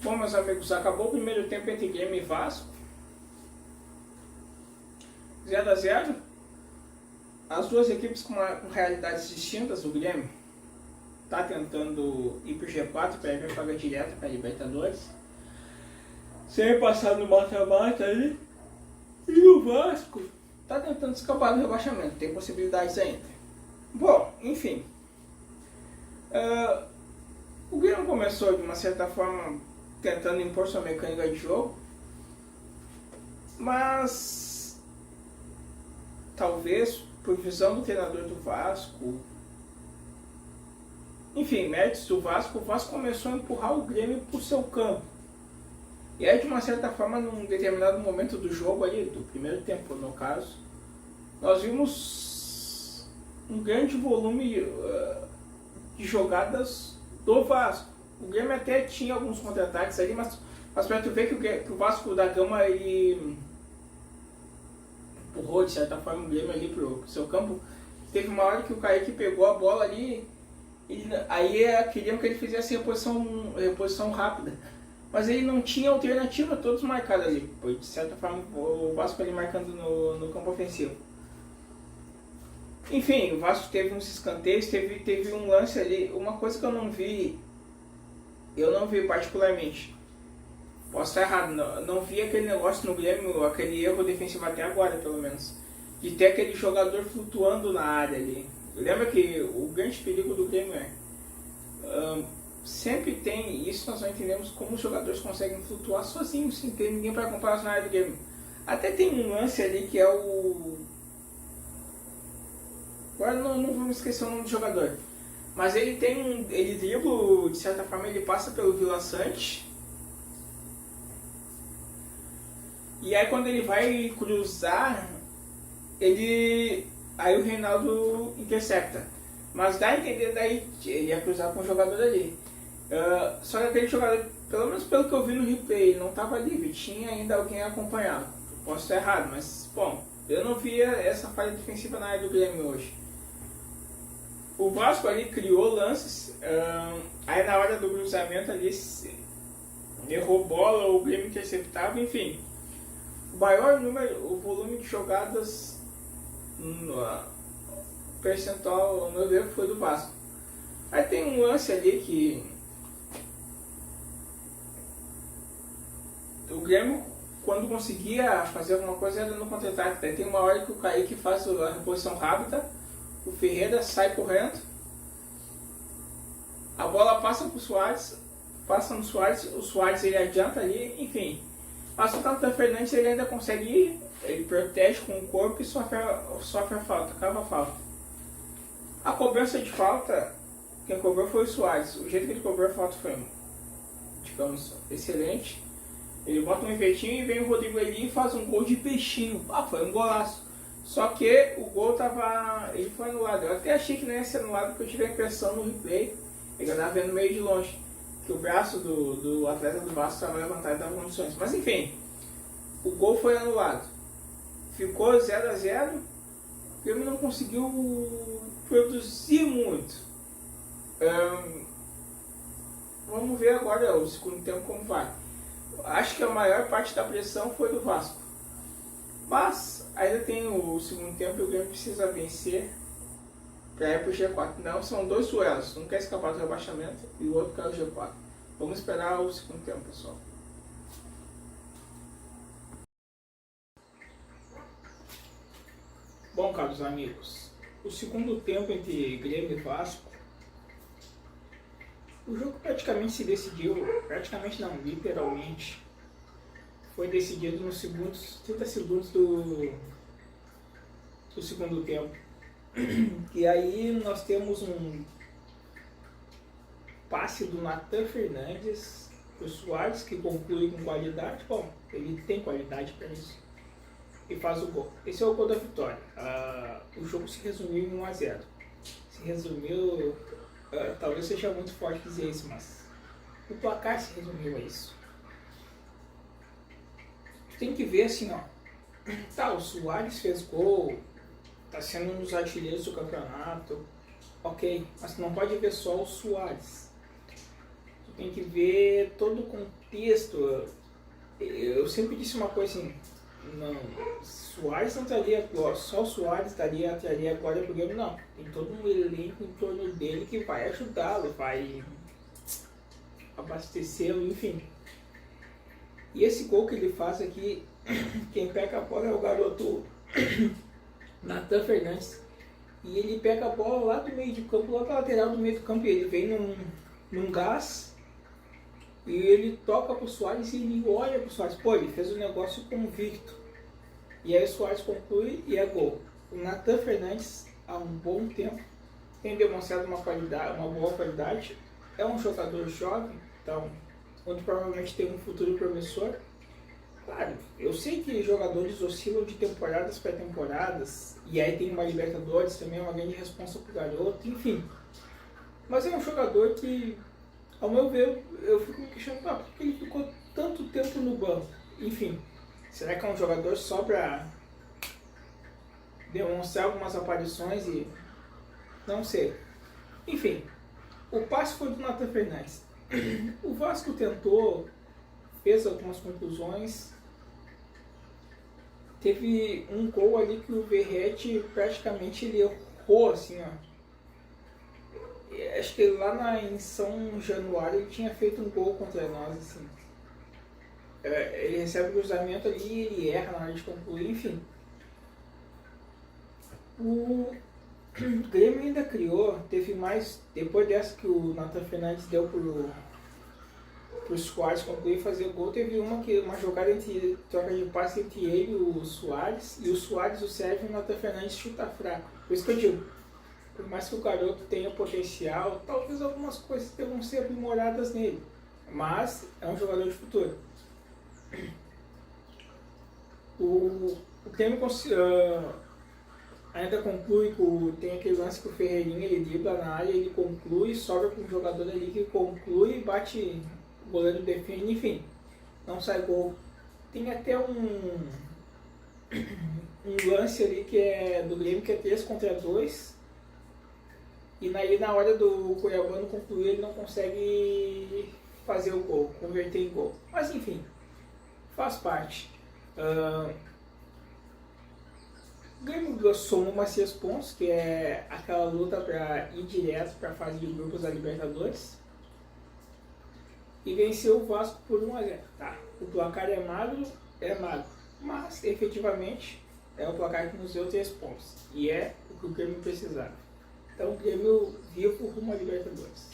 Bom, meus amigos, acabou o primeiro tempo entre Grêmio e Vasco. 0 a 0. As duas equipes com realidades distintas. O Grêmio está tentando ir para o G4 para ir para a vaga direta para a Libertadores, sem passar no mata-mata ali. E o Vasco está tentando escapar do rebaixamento, tem possibilidades ainda. Bom, enfim. O Grêmio começou de uma certa forma tentando impor sua mecânica de jogo, mas talvez por visão do treinador do Vasco, enfim, méritos do Vasco, o Vasco começou a empurrar o Grêmio para o seu campo. E aí, de uma certa forma, num determinado momento do jogo ali, do primeiro tempo no caso, nós vimos um grande volume de jogadas do Vasco. O Grêmio até tinha alguns contra-ataques ali, mas para tu ver que o Vasco da Gama ele empurrou de certa forma o Grêmio ali pro seu campo. Teve uma hora que o Kaique pegou a bola ali, aí queriam que ele fizesse reposição rápida. Mas ele não tinha alternativa, todos marcados ali. De certa forma, o Vasco ali marcando no campo ofensivo. Enfim, o Vasco teve uns escanteios, teve um lance ali, uma coisa que eu não vi particularmente. Posso estar errado, não vi aquele negócio no Grêmio, aquele erro defensivo até agora, pelo menos. De ter aquele jogador flutuando na área ali. Lembra que o grande perigo do Grêmio sempre tem, isso nós não entendemos como os jogadores conseguem flutuar sozinhos, sem ter ninguém para acompanhar na área do Grêmio. Até tem um lance ali que é o... Agora não vamos esquecer o nome do jogador. Mas ele dribla, de certa forma ele passa pelo Vila Sante. E aí quando ele vai cruzar, aí o Reinaldo intercepta. Mas dá a entender daí que ele ia cruzar com o jogador ali. Só que aquele jogador, pelo menos pelo que eu vi no replay, ele não estava livre, tinha ainda alguém acompanhando. Posso estar errado, mas bom, eu não via essa falha defensiva na área do Grêmio hoje. O Vasco ali criou lances, aí na hora do cruzamento ali errou bola, o Grêmio interceptava, enfim. O volume de jogadas percentual, ao meu ver, foi do Vasco. Aí tem um lance ali que o Grêmio, quando conseguia fazer alguma coisa, era no contra-ataque. Daí tem uma hora que o Kaique faz a reposição rápida, o Ferreira sai correndo, a bola passa pro Soares, o Soares ele adianta ali, enfim. Mas o Capitão Fernandes ele ainda consegue ir, ele protege com o corpo e sofre a falta, cava a falta. A cobrança de falta, quem cobrou foi o Soares. O jeito que ele cobrou a falta foi, digamos, excelente. Ele bota um efeitinho e vem o Rodrigo ali e faz um gol de peixinho. Foi um golaço. Só que o gol ele foi anulado. Eu até achei que não ia ser anulado porque eu tive a impressão no replay, ele estava vendo meio de longe, que o braço do atleta do Vasco estava levantado e dava condições. Mas enfim, o gol foi anulado. Ficou 0 a 0. O Grêmio não conseguiu produzir muito. Vamos ver agora o segundo tempo como vai. Acho que a maior parte da pressão foi do Vasco. Mas ainda tem o segundo tempo e o Grêmio precisa vencer para ir para o G4. Não, são dois duelos. Um quer escapar do rebaixamento e o outro quer o G4. Vamos esperar o segundo tempo, pessoal. Bom, caros amigos, o segundo tempo entre Grêmio e Vasco, o jogo praticamente se decidiu, praticamente não, literalmente, foi decidido nos 30 segundos do segundo tempo. E aí nós temos um passe do Nathan Fernandes para o Soares, que conclui com qualidade. Bom, ele tem qualidade para isso. E faz o gol. Esse é o gol da vitória. O jogo se resumiu em 1 a 0. Se resumiu, talvez seja muito forte dizer isso, mas o placar se resumiu a isso. Tu tem que ver assim, ó. Tá, o Soares fez gol, tá sendo um dos artilheiros do campeonato, ok, mas tu não pode ver só o Soares. Tu tem que ver todo o contexto. Eu sempre disse uma coisa assim, não, Suárez não estaria, só o Suárez traria agora pro Grêmio, não. Tem todo um elenco em torno dele que vai ajudá-lo, vai abastecê-lo, enfim. E esse gol que ele faz aqui, quem pega a bola é o garoto Nathan Fernandes. E ele pega a bola lá do meio de campo, lá da lateral do meio do campo, e ele vem num gás, e ele toca pro Suárez e ele olha pro Suárez. Pô, ele fez um negócio convicto. E aí o Suárez conclui e é gol. O Nathan Fernandes, há um bom tempo, tem demonstrado uma boa qualidade. É um jogador jovem, então, onde provavelmente tem um futuro promissor. Claro, eu sei que jogadores oscilam de temporadas para temporadas, e aí tem uma Libertadores também, uma grande responsa pro garoto, enfim. Mas é um jogador que, ao meu ver, eu fico me questionando, por que ele ficou tanto tempo no banco? Enfim, será que é um jogador só para demonstrar algumas aparições e... não sei. Enfim, o passe foi do Nathan Fernandes. O Vasco tentou, fez algumas conclusões. Teve um gol ali que o Verratti praticamente ele errou, assim, ó. Acho que lá em São Januário ele tinha feito um gol contra nós, assim. Ele recebe o cruzamento ali e ele erra na hora de concluir, enfim. O Grêmio ainda criou, teve mais, depois dessa que o Nathan Fernandes deu pro Suárez concluir e fazer o gol, teve uma jogada entre troca de passe entre ele e o Suárez, o Sérgio e o Nathan Fernandes chuta fraco. Por isso que eu digo, por mais que o garoto tenha potencial, talvez algumas coisas devam ser aprimoradas nele, mas é um jogador de futuro. O Grêmio ainda conclui, tem aquele lance que o Ferreirinha ele dribla na área, ele conclui, sobra para um jogador ali que conclui, bate, o goleiro defende, enfim, não sai gol. Tem até um lance ali que é do Grêmio que é 3 contra 2, e na hora do Cuiabano concluir ele não consegue fazer o gol, converter em gol. Mas enfim, faz parte. O Grêmio somou mais 6 pontos, que é aquela luta para ir direto para a fase de grupos da Libertadores. E venceu o Vasco por 1-0. Tá, o placar é magro, mas efetivamente é o placar que nos deu 3 pontos. E é o que o Grêmio precisava. Então o Grêmio vivo rumo à Libertadores.